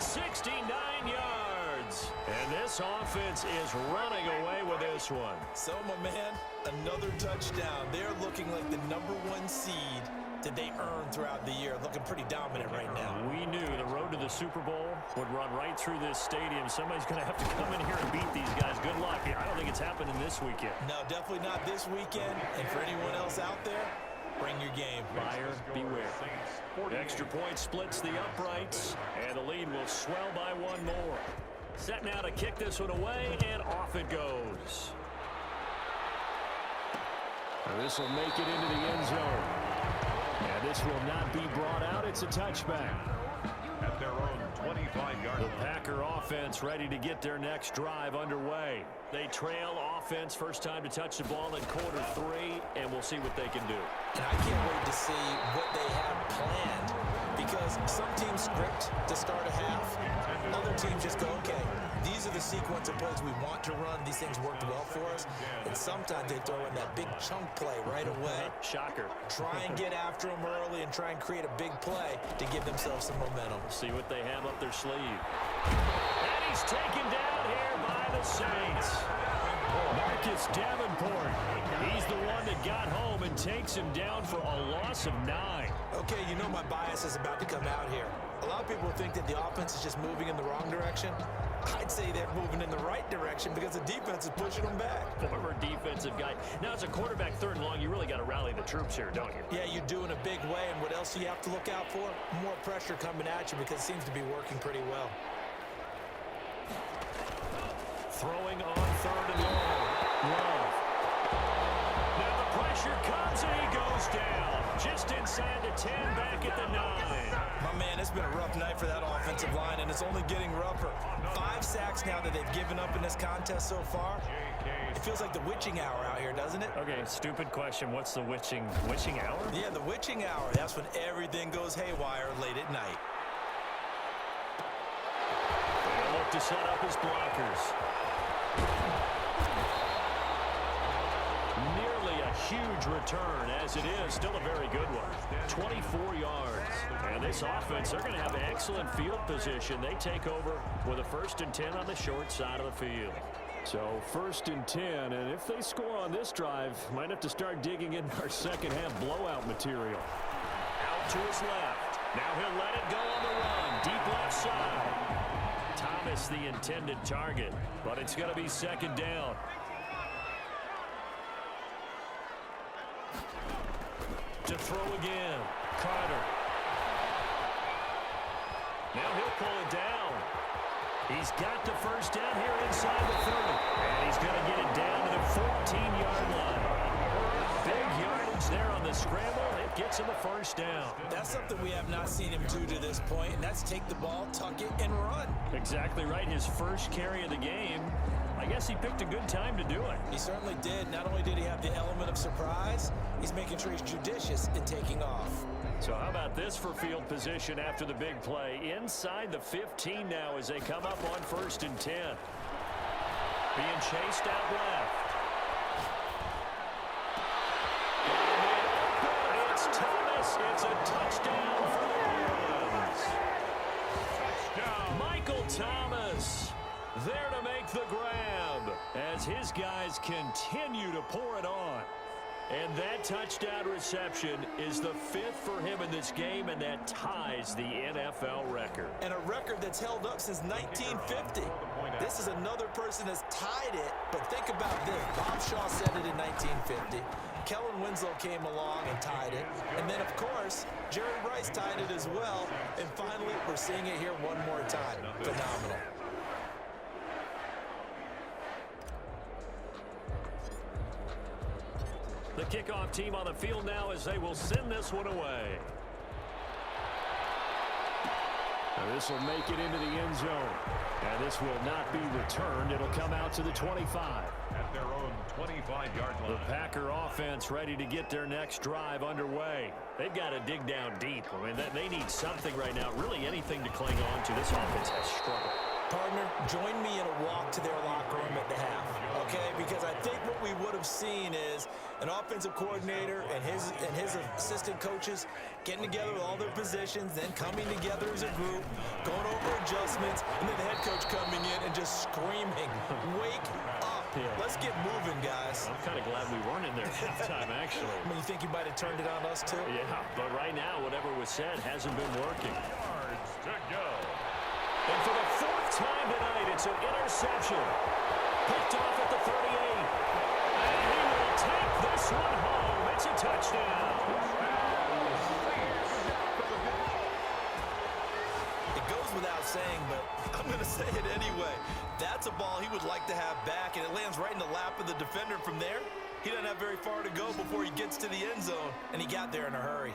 69 yards. And this offense is running away with this one. So, my man, another touchdown. They're looking like the #1 seed that they earned throughout the year. Looking pretty dominant right now. We knew the road to the Super Bowl would run right through this stadium. Somebody's going to have to come in here and beat these guys. Good luck. I don't think it's happening this weekend. No, definitely not this weekend. And for anyone else out there, bring your game. Buyer beware. Extra point splits the uprights, and the lead will swell by one more. Set now to kick this one away, and off it goes. This will make it into the end zone. And this will not be brought out. It's a touchback. At their own 25-yard line. The Packer offense ready to get their next drive underway. They trail offense first time to touch the ball in quarter 3, and we'll see what they can do. And I can't wait to see what they have planned, because some teams script to start a half. Other teams just go, okay, these are the sequence of plays we want to run. These things worked well for us. And sometimes they throw in that big chunk play right away. Shocker. Try and get after them early and try and create a big play to give themselves some momentum. See what they have up their sleeve. And he's taken down here by the Saints. Marcus Davenport. He's the one that got home and takes him down for a loss of 9. Okay, you know my bias is about to come out here. A lot of people think that the offense is just moving in the wrong direction. I'd say they're moving in the right direction because the defense is pushing them back. Former defensive guy. Now, as a quarterback 3rd and long, you really got to rally the troops here, don't you? Yeah, you do in a big way. And what else do you have to look out for? More pressure coming at you because it seems to be working pretty well. Throwing on 3rd and long. Love. Now the pressure comes and he goes down. Just inside the 10, back at the 9. My man, it's been a rough night for that offensive line, and it's only getting rougher. 5 sacks now that they've given up in this contest so far. It feels like the witching hour out here, doesn't it? Okay, stupid question. What's the witching hour? Yeah, the witching hour. That's when everything goes haywire late at night. They look to set up his blockers. Nearly a huge return, as it is still a very good one. 24 yards. And this offense, they're going to have excellent field position. They take over with a 1st and 10 on the short side of the field. So 1st and 10, and if they score on this drive, might have to start digging in our second half blowout material. Out to his left. Now he'll let it go on the run. Deep left side. Thomas the intended target, but it's going to be 2nd down. To throw again. Carter. Now he'll pull it down. He's got the 1st down here inside the 30. And he's going to get it down to the 14-yard line. Big yardage there on the scramble. It gets him the 1st down. That's something we have not seen him do to this point, and that's take the ball, tuck it, and run. Exactly right. His first carry of the game. I guess he picked a good time to do it. He certainly did. Not only did he have the element of surprise, he's making sure he's judicious in taking off. So how about this for field position after the big play? Inside the 15 now as they come up on 1st and 10. Being chased out left. It's Thomas. It's a touchdown for the Ravens. Michael Thomas there to make the grab as his guys continue to pour it on. And that touchdown reception is the 5th for him in this game, and that ties the NFL record. And a record that's held up since 1950. This is another person that's tied it, but think about this. Bob Shaw said it in 1950. Kellen Winslow came along and tied it. And then, of course, Jerry Rice tied it as well. And finally, we're seeing it here one more time. Phenomenal. The kickoff team on the field now as they will send this one away. Now this will make it into the end zone. And this will not be returned. It'll come out to the 25. At their own 25-yard line. The Packer offense ready to get their next drive underway. They've got to dig down deep. I mean, they need something right now, really anything to cling on to. This offense has struggled. Partner, join me in a walk to their locker room at the half, okay? Because I think what we would have seen is an offensive coordinator and his assistant coaches getting together with all their positions, then coming together as a group, going over adjustments. announcements, and then the head coach coming in and just screaming, "Wake up. Let's get moving, guys." I'm kind of glad we weren't in there at halftime, actually. I mean, you think he might have turned it on us, too? Yeah, but right now, whatever was said hasn't been working. Yards to go. And for the fourth time tonight, it's an interception. Picked off at the 38. And he will take this one home. It's a touchdown. It goes without saying, but I'm going to say it anyway. That's a ball he would like to have back, and it lands right in the lap of the defender from there. He doesn't have very far to go before he gets to the end zone, and he got there in a hurry.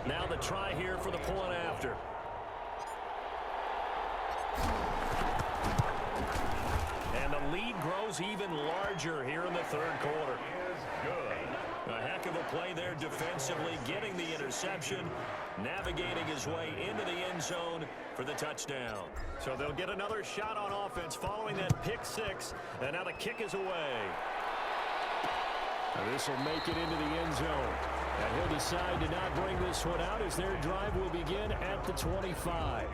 Now the try here for the point after. And the lead grows even larger here in the third quarter. A heck of a play there defensively, getting the interception, navigating his way into the end zone for the touchdown. So they'll get another shot on offense following that pick six, and now the kick is away. This will make it into the end zone. And he'll decide to not bring this one out as their drive will begin at the 25.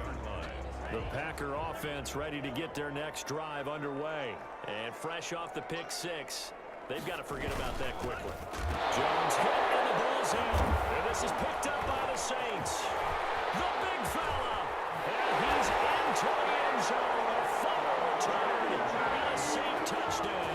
The Packer offense ready to get their next drive underway. And fresh off the pick six, they've got to forget about that quickly. Jones hit and the ball's out. And this is picked up by the Saints. The big fella. And he's into the end zone. A fumble return. And a safe touchdown.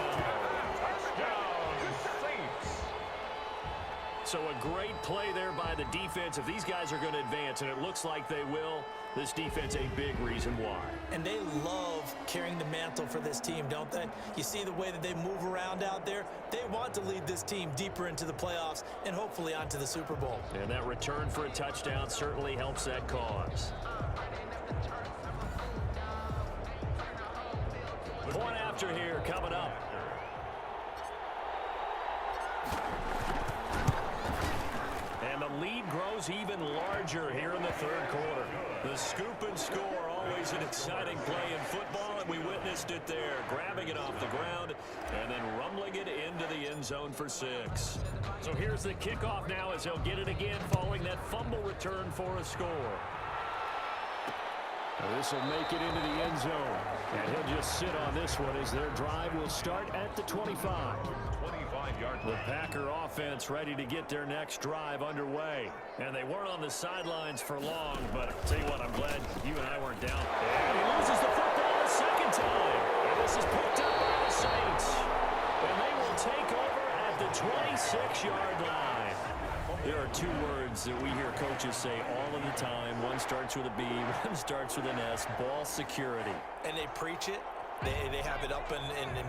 So a great play there by the defense. If these guys are going to advance, and it looks like they will, this defense a big reason why. And they love carrying the mantle for this team, don't they? You see the way that they move around out there? They want to lead this team deeper into the playoffs and hopefully onto the Super Bowl. And that return for a touchdown certainly helps that cause. Point after here coming up. And the lead grows even larger here in the third quarter. The scoop and score, always an exciting play in football, and we witnessed it there, grabbing it off the ground and then rumbling it into the end zone for 6. So here's the kickoff now as they'll get it again following that fumble return for a score. This will make it into the end zone, and he'll just sit on this one as their drive will start at the 25. 25-yard line. The Packer offense ready to get their next drive underway. And they weren't on the sidelines for long, but I'll tell you what, I'm glad you and I weren't down. And he loses the football a second time. And this is picked up by the Saints. And they will take over at the 26-yard line. There are two words that we hear coaches say all of the time. One starts with a B, one starts with an S, ball security. And they preach it. They have it up in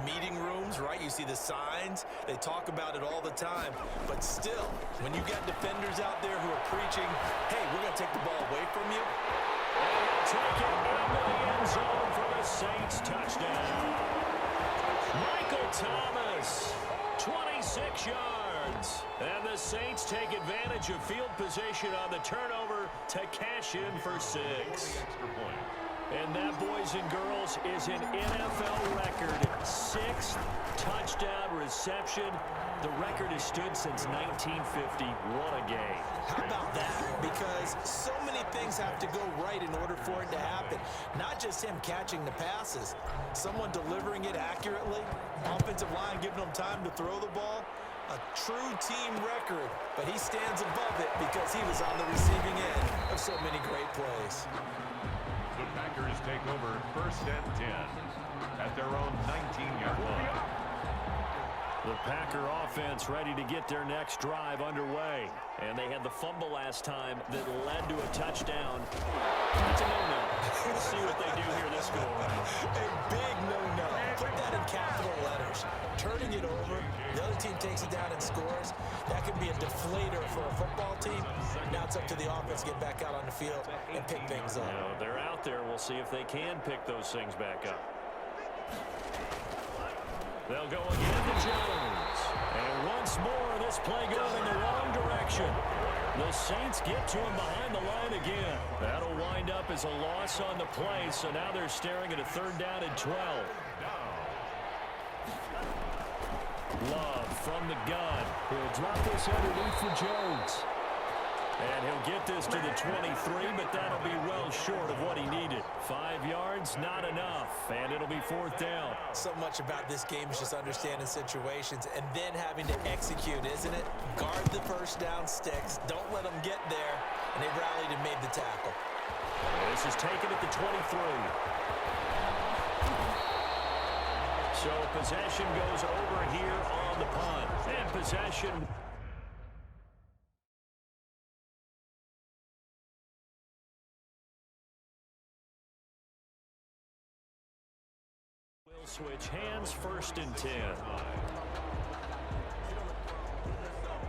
meeting rooms, right? You see the signs. They talk about it all the time. But still, when you got defenders out there who are preaching, hey, we're going to take the ball away from you. And they'll take it into the end zone for the Saints touchdown. Michael Thomas, 26 yards. And the Saints take advantage of field position on the turnover to cash in for 6. Extra point. And that, boys and girls, is an NFL record. 6th touchdown reception. The record has stood since 1950. What a game. How about that? Because so many things have to go right in order for it to happen. Not just him catching the passes. Someone delivering it accurately. Offensive line giving them time to throw the ball. A true team record. But he stands above it because he was on the receiving end of so many great plays. The Packers take over 1st and 10 at their own 19-yard line. The Packer offense ready to get their next drive underway. And they had the fumble last time that led to a touchdown. That's a no-no. Let's see what they do here this go around. A big no-no. Put that in capital letters. Turning it over, the other team takes it down and scores. That could be a deflator for a football team. Now it's up to the offense to get back out on the field and pick things up. They're out there. We'll see if they can pick those things back up. They'll go again to Jones. And once more, this play goes in the wrong direction. The Saints get to him behind the line again. That'll wind up as a loss on the play, so now they're staring at a 3rd down and 12. Love from from the gun. He'll drop this underneath for Jones. And he'll get this to the 23, but that'll be well short of what he needed. 5 yards, not enough, and it'll be 4th down. So much about this game is just understanding situations and then having to execute, isn't it? Guard the first down sticks. Don't let them get there. And they rallied and made the tackle. And this is taken at the 23. So possession goes over here on the punt. And possession... Switch hands, 1st and 10.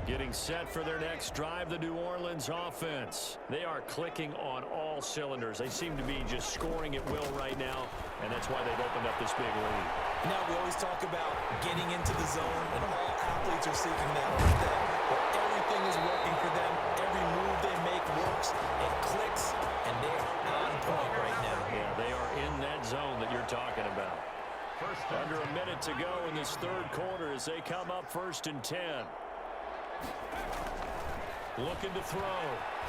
Getting set for their next drive, the New Orleans offense. They are clicking on all cylinders. They seem to be just scoring at will right now, and that's why they've opened up this big lead. Now, we always talk about getting into the zone, and all athletes are seeking that, aren't they? But everything is working for them. Every move they make works and clicks, and they're on point right now. Yeah, they are in that zone that you're talking about. Under a minute to go in this 3rd quarter as they come up 1st and 10. Looking to throw.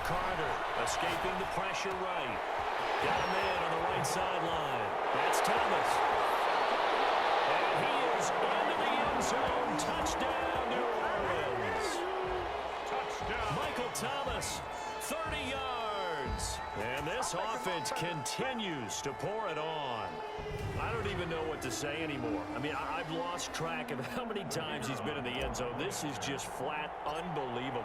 Carter escaping the pressure right. Got a man on the right sideline. That's Thomas. And he is into the end zone. Touchdown, New Orleans. Touchdown. Michael Thomas, 30 yards. And this offense continues to pour it on. I don't even know what to say anymore. I mean, I've lost track of how many times he's been in the end zone. This is just flat unbelievable.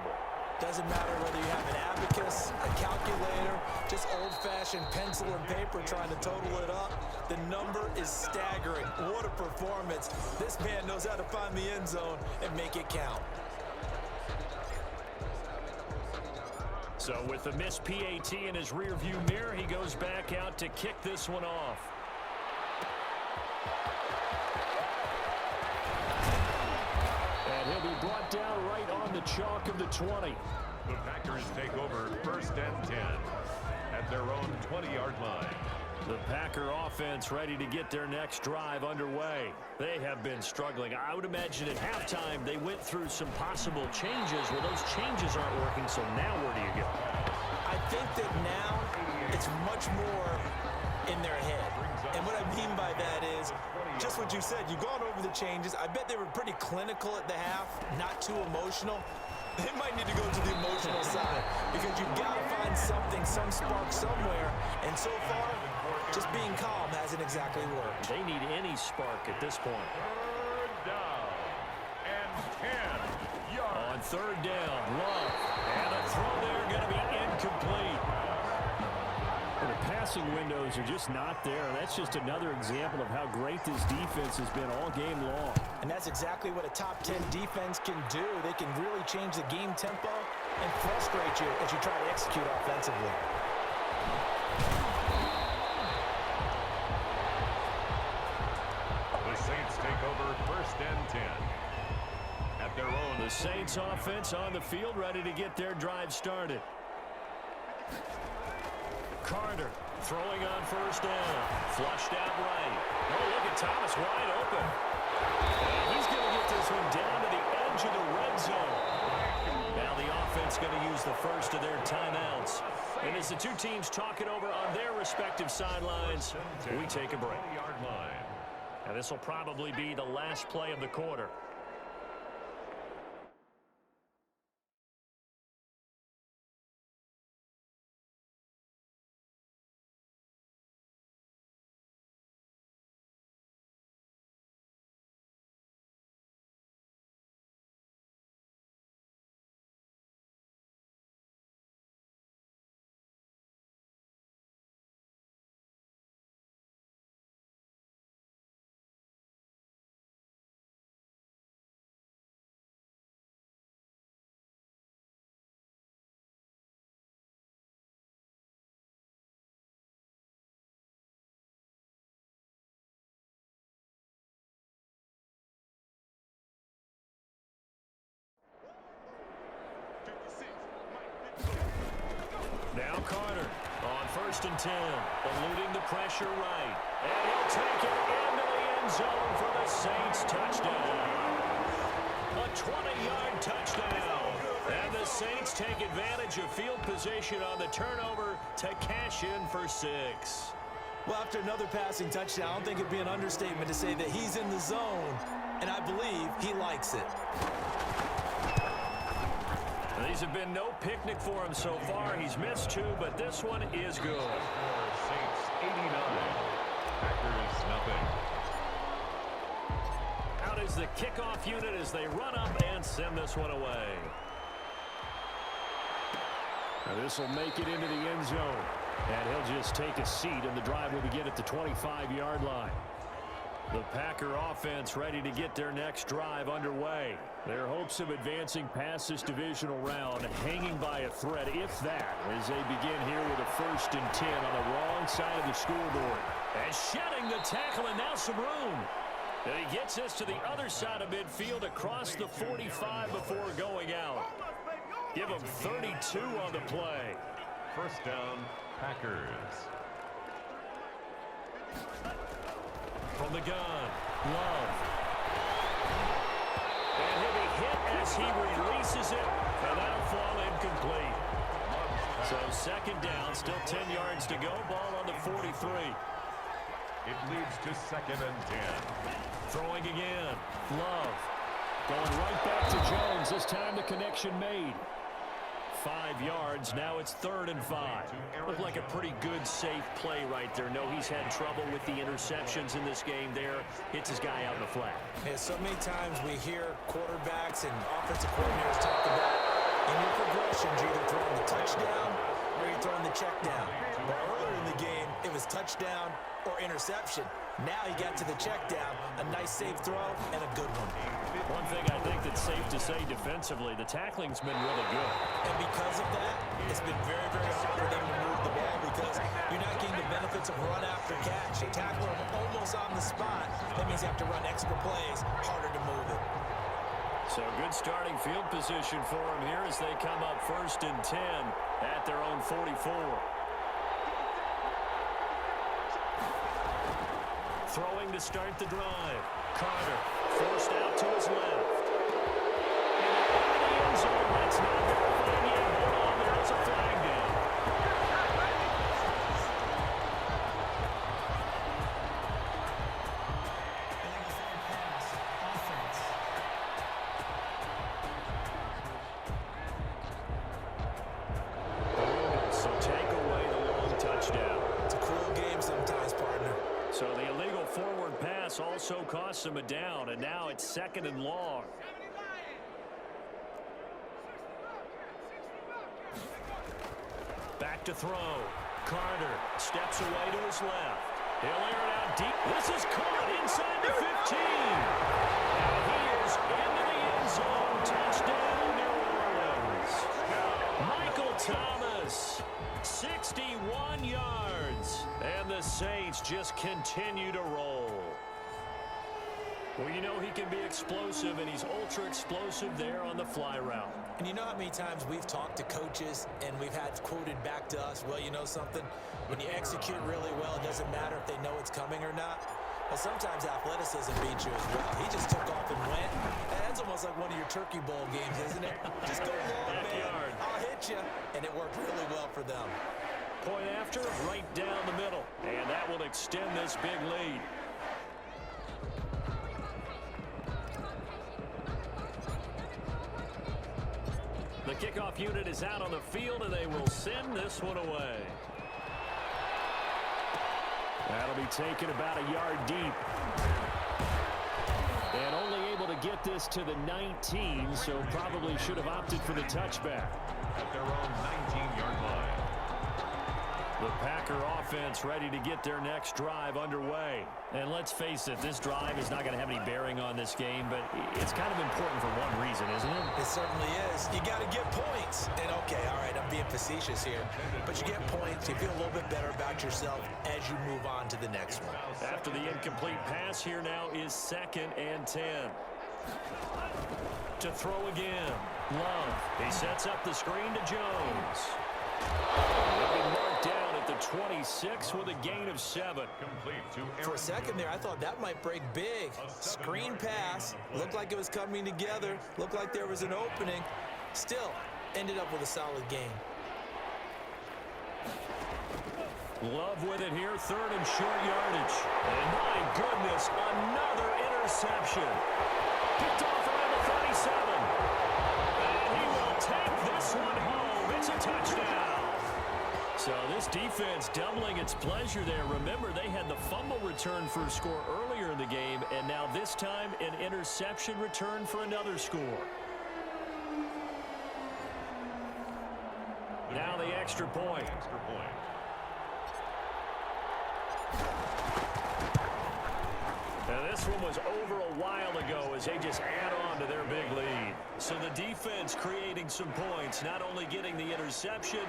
Doesn't matter whether you have an abacus, a calculator, just old-fashioned pencil and paper trying to total it up. The number is staggering. What a performance. This man knows how to find the end zone and make it count. So with the missed PAT in his rearview mirror, he goes back out to kick this one off. And he'll be brought down right on the chalk of the 20. The Packers take over 1st and 10 at their own 20-yard line. The Packer offense ready to get their next drive underway. They have been struggling. I would imagine at halftime they went through some possible changes. Well, those changes aren't working, so now where do you go? I think that now it's much more in their head. And what I mean by that is just what you said. You've gone over the changes. I bet they were pretty clinical at the half, not too emotional. They might need to go to the emotional side because you've got to find something, some spark somewhere. And so far, just being calm hasn't exactly worked. They need any spark at this point. 3rd down and 10 yards. On 3rd down, Love. And a throw there going to be incomplete. And the passing windows are just not there. That's just another example of how great this defense has been all game long. And that's exactly what a top 10 defense can do. They can really change the game tempo and frustrate you as you try to execute offensively. The Saints take over 1st and 10 at their own. The Saints offense on the field ready to get their drive started. Carter throwing on 1st down. Flushed out right. Oh, look at Thomas wide open. And he's going to get this one down to the edge of the red zone. Now the offense going to use the first of their timeouts. And as the two teams talk it over on their respective sidelines, we take a break. And this will probably be the last play of the quarter. Now Carter on 1st and 10, eluding the pressure right. And he'll take it into the end zone for the Saints touchdown. A 20-yard touchdown. And the Saints take advantage of field position on the turnover to cash in for 6. Well, after another passing touchdown, I don't think it'd be an understatement to say that he's in the zone, and I believe he likes it. These have been no picnic for him so far. He's missed 2, but this one is good. Saints 89. Packers nothing. Out is the kickoff unit as they run up and send this one away. Now this will make it into the end zone. And he'll just take a seat, and the drive will begin at the 25-yard line. The Packer offense ready to get their next drive underway. Their hopes of advancing past this divisional round hanging by a thread, if that, as they begin here with a 1st and 10 on the wrong side of the scoreboard. And shedding the tackle, and now some room. And he gets us to the other side of midfield across the 45 before going out. Give him 32 on the play. First down, Packers. From the gun, Love. And he'll be hit as he releases it, and that'll fall incomplete. So 2nd down, still 10 yards to go. Ball on the 43. It leads to 2nd and 10. Throwing again, Love. Going right back to Jones. This time the connection made. 5 yards. Now it's 3rd and 5. Looked like a pretty good, safe play right there. No, he's had trouble with the interceptions in this game there. Hits his guy out in the flat. Yeah, so many times we hear quarterbacks and offensive coordinators talk about in your progressions, you're either throwing the touchdown or you're throwing the check down. But earlier in the game, it was touchdown or interception. Now he got to the check down, a nice safe throw, and a good one. One thing I think that's safe to say defensively, the tackling's been really good. And because of that, it's been very, very hard for them to move the ball because you're not getting the benefits of run after catch. You tackle them almost on the spot. That means you have to run extra plays, harder to move it. So good starting field position for them here as they come up 1st and 10 at their own 44. Throwing to start the drive. Carter forced out to his left. And in the end zone, that's not verified yet. Hold on, there's a flag down. So take away the long touchdown. It's a cruel game sometimes, partner. So the illegal forward pass also costs him a down, and now it's 2nd and long. Back to throw. Carter steps away to his left. He'll air it out deep. This is caught inside the 15. And he is into the end zone. Touchdown, New Orleans. Michael Thomas, 61 yards. And the Saints just continue to roll. Well, you know he can be explosive, and he's ultra-explosive there on the fly route. And you know how many times we've talked to coaches and we've had quoted back to us, well, you know something? When you execute really well, it doesn't matter if they know it's coming or not. Well, sometimes athleticism beats you as well. He just took off and went. And that's almost like one of your Turkey Bowl games, isn't it? Just go long, man. I'll hit you. And it worked really well for them. Point after, right down the middle. And that will extend this big lead. The kickoff unit is out on the field, and they will send this one away. That'll be taken about a yard deep. And only able to get this to the 19, so probably should have opted for the touchback. At their own 19-yard line. The Packer offense ready to get their next drive underway. And let's face it, this drive is not going to have any bearing on this game, but it's kind of important for one reason, isn't it? It certainly is. You got to get points. And okay, all right, I'm being facetious here. But you get points, you feel a little bit better about yourself as you move on to the next one. After the incomplete pass, here now is 2nd and 10. To throw again. Love. He sets up the screen to Jones. He'll be marked down at the 26 with a gain of 7. Complete to For a second there, I thought that might break big. Screen pass. Looked like it was coming together. Looked like there was an opening. Still, ended up with a solid game. Love with it here, 3rd and short yardage. And my goodness, another interception. Picked off around the 37. And he will take this one home. It's a touchdown. So this defense doubling its pleasure there. Remember, they had the fumble return for a score earlier in the game, and now this time an interception return for another score. Now the extra point. Now this one was over a while ago as they just add on to their big lead. So the defense creating some points, not only getting the interception,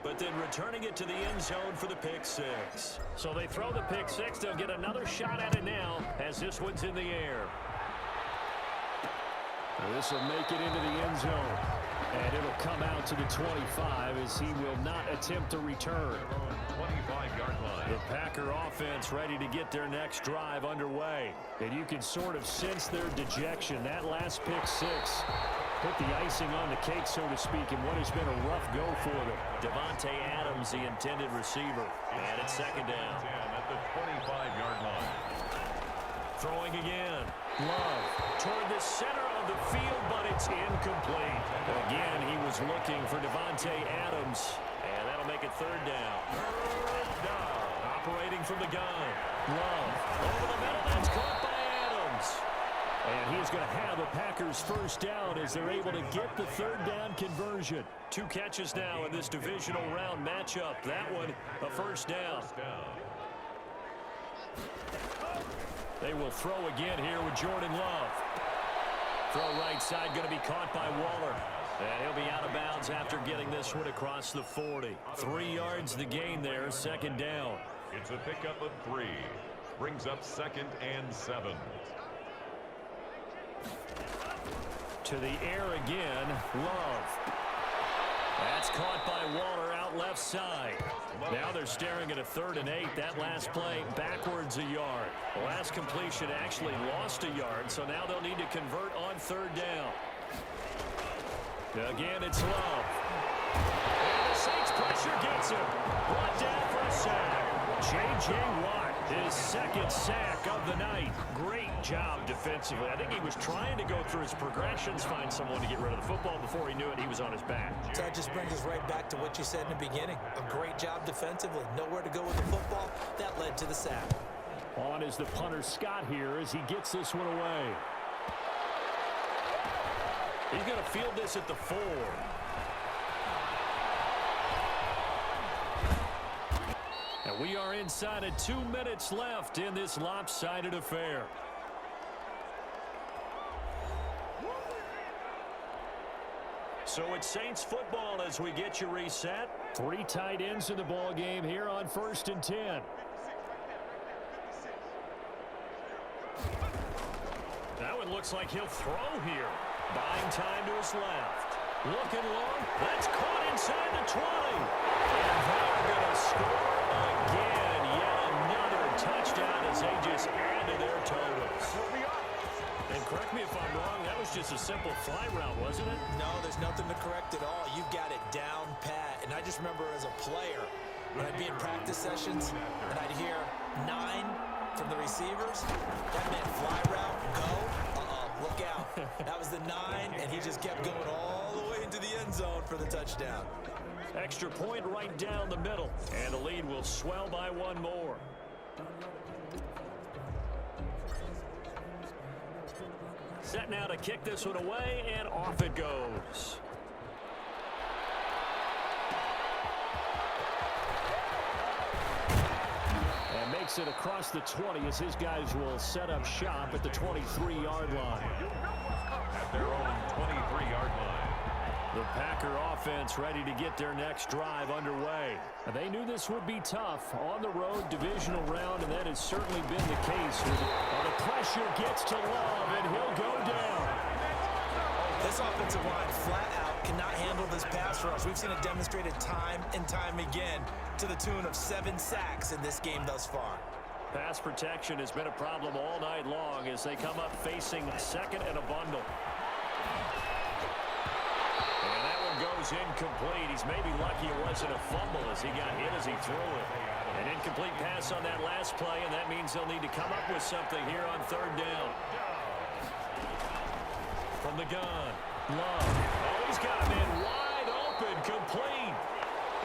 but then returning it to the end zone for the pick 6. So they throw the pick 6. They'll get another shot at it now as this one's in the air. This will make it into the end zone. And it'll come out to the 25 as he will not attempt to return. 25-yard line. The Packer offense ready to get their next drive underway. And you can sort of sense their dejection. That last pick 6 put the icing on the cake, so to speak, in what has been a rough go for them. Davante Adams, the intended receiver. And it's 2nd down. At the 25-yard line. Throwing again. Love toward the center of the field, but it's incomplete. Again, he was looking for Davante Adams, and that'll make it 3rd down. Operating from the gun. Love over the middle. That's caught by Adams. And he's going to have a Packers 1st down as they're able to get the 3rd down conversion. 2 catches now in this divisional round matchup. That one, a 1st down. They will throw again here with Jordan Love. Throw right side, going to be caught by Waller. And he'll be out of bounds after getting this one across the 40. 3 yards the gain there, 2nd down. It's a pickup of 3. Brings up 2nd and 7. To the air again, Love. That's caught by Waller out left side. Now they're staring at a 3rd and 8. That last play backwards a yard. The last completion actually lost a yard, so now they'll need to convert on 3rd down. Again, it's Love. And the Saints pressure gets him. Brought down for a sack. J.J. Watt, his 2nd sack of the night. Great job defensively. I think he was trying to go through his progressions, find someone to get rid of the football. Before he knew it, he was on his back. So that just brings us right back to what you said in the beginning. A great job defensively. Nowhere to go with the football. That led to the sack. On is the punter Scott here as he gets this one away. He's going to field this at the 4. And we are inside of 2 minutes left in this lopsided affair. So it's Saints football as we get you reset. 3 tight ends in the ball game here on 1st and 10. That one looks like he'll throw here. Buying time to his left. Looking long. That's caught inside the 20. And they're going to score again. Yet another touchdown as they just add to their totals. And correct me if I'm wrong, that was just a simple fly route, wasn't it? No, there's nothing to correct at all. You've got it down pat. And I just remember as a player, when I'd be in practice sessions, and I'd hear 9 from the receivers, that meant fly route, go. Look out. That was the 9, and he just kept going all the way into the end zone for the touchdown. Extra point right down the middle, and the lead will swell by 1 more. Set now to kick this one away, and off it goes. And makes it across the 20 as his guys will set up shop at the 23-yard line. At their own 23-yard line. The Packer offense ready to get their next drive underway. And they knew this would be tough on the road divisional round, and that has certainly been the case. The pressure gets to Love, and he'll go down. This offensive line flat out cannot handle this pass rush. We've seen it demonstrated time and time again to the tune of 7 sacks in this game thus far. Pass protection has been a problem all night long as they come up facing second and a bundle. And that one goes incomplete. He's maybe lucky it wasn't a fumble as he got hit as he threw it. An incomplete pass on that last play, and that means they'll need to come up with something here on 3rd down. From the gun, Love. Oh, he's got him in wide open, complete.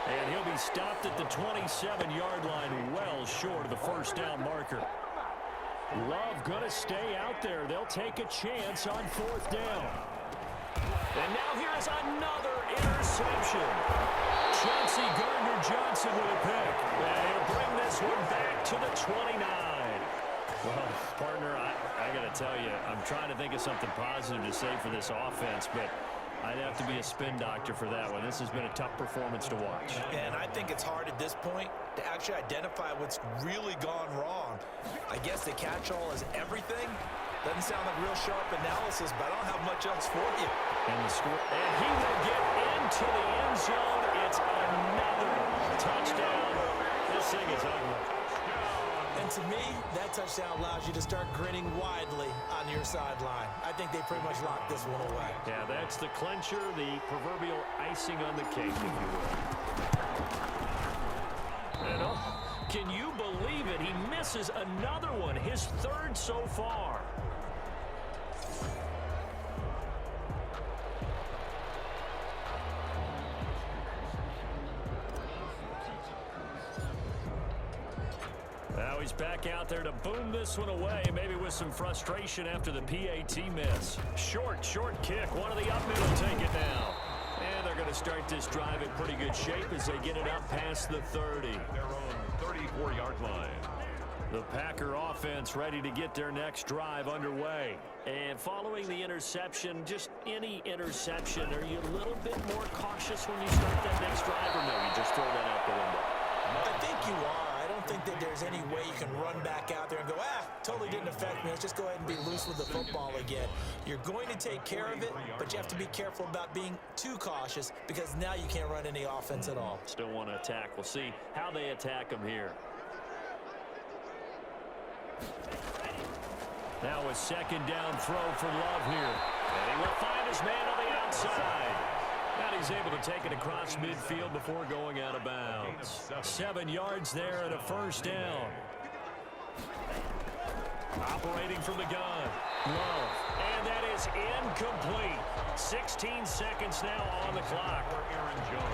And he'll be stopped at the 27-yard line, well short of the 1st down marker. Love going to stay out there. They'll take a chance on 4th down. And now here's another interception. Chauncey Gardner-Johnson with a pick. And he'll bring this one back to the 29. Well, partner, I got to tell you, I'm trying to think of something positive to say for this offense, but I'd have to be a spin doctor for that one. This has been a tough performance to watch. And I think it's hard at this point to actually identify what's really gone wrong. I guess the catch-all is everything. Doesn't sound like real sharp analysis, but I don't have much else for you. And the score. And he will get into the end zone. It's another touchdown. This thing is ugly. And to me, that touchdown allows you to start grinning widely on your sideline. I think they pretty much locked this one away. Yeah, that's the clincher, the proverbial icing on the cake, if you will. And oh, can you believe it? He misses another one, his 3rd so far. Now he's back out there to boom this one away, maybe with some frustration after the PAT miss. Short kick. One of the up middle take it now. And they're going to start this drive in pretty good shape as they get it up past the 30. Their own 34-yard line. The Packer offense ready to get their next drive underway. And following the interception, just any interception, are you a little bit more cautious when you start that next drive, or no, you just throw that out the window? I think you are. I don't think that there's any way you can run back out there and go, totally didn't affect me. Let's just go ahead and be loose with the football again. You're going to take care of it, but you have to be careful about being too cautious because now you can't run any offense at all. Still want to attack. We'll see how they attack them here. Now a 2nd down throw for Love here. And he will find his man on the outside. And he's able to take it across midfield before going out of bounds. 7 yards there and a 1st down. Operating from the gun. Love. And that is incomplete. 16 seconds now on the clock.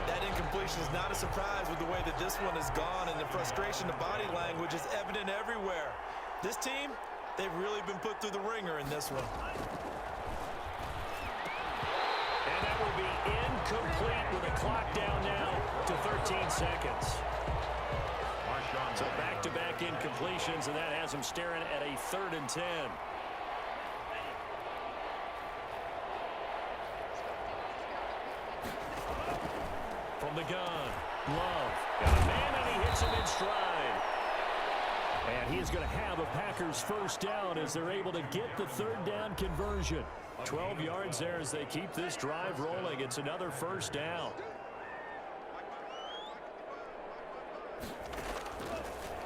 That incompletion is not a surprise with the way that this one has gone, and the frustration, the body language is evident everywhere. This team, they've really been put through the ringer in this one. And that will be incomplete with the clock down now to 13 seconds. So back-to-back incompletions, and that has him staring at a 3rd and 10. From the gun, Love. Got a man, and he hits him in stride. And he is going to have a Packers 1st down as they're able to get the 3rd down conversion. 12 yards there as they keep this drive rolling. It's another 1st down.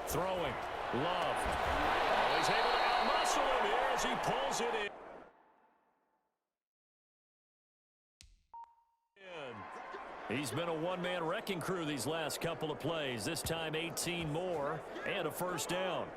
Throwing. Love. Oh, he's able to out-muscle him here as he pulls it in. He's been a one-man wrecking crew these last couple of plays. This time 18 more and a 1st down.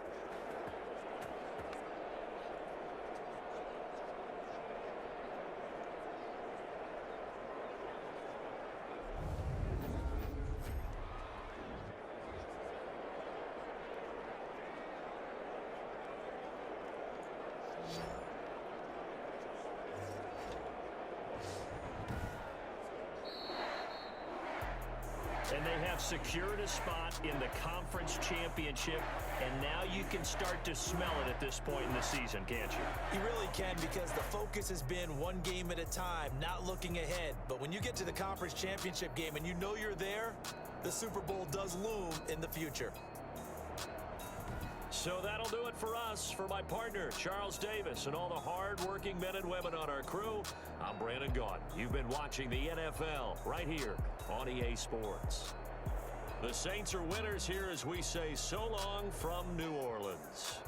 And they have secured a spot in the conference championship, and now you can start to smell it at this point in the season, can't you? You really can, because the focus has been one game at a time, not looking ahead. But when you get to the conference championship game and you know you're there, the Super Bowl does loom in the future. So that'll do it for us. For my partner, Charles Davis, and all the hard-working men and women on our crew, I'm Brandon Gaudin. You've been watching the NFL right here on EA Sports. The Saints are winners here as we say so long from New Orleans.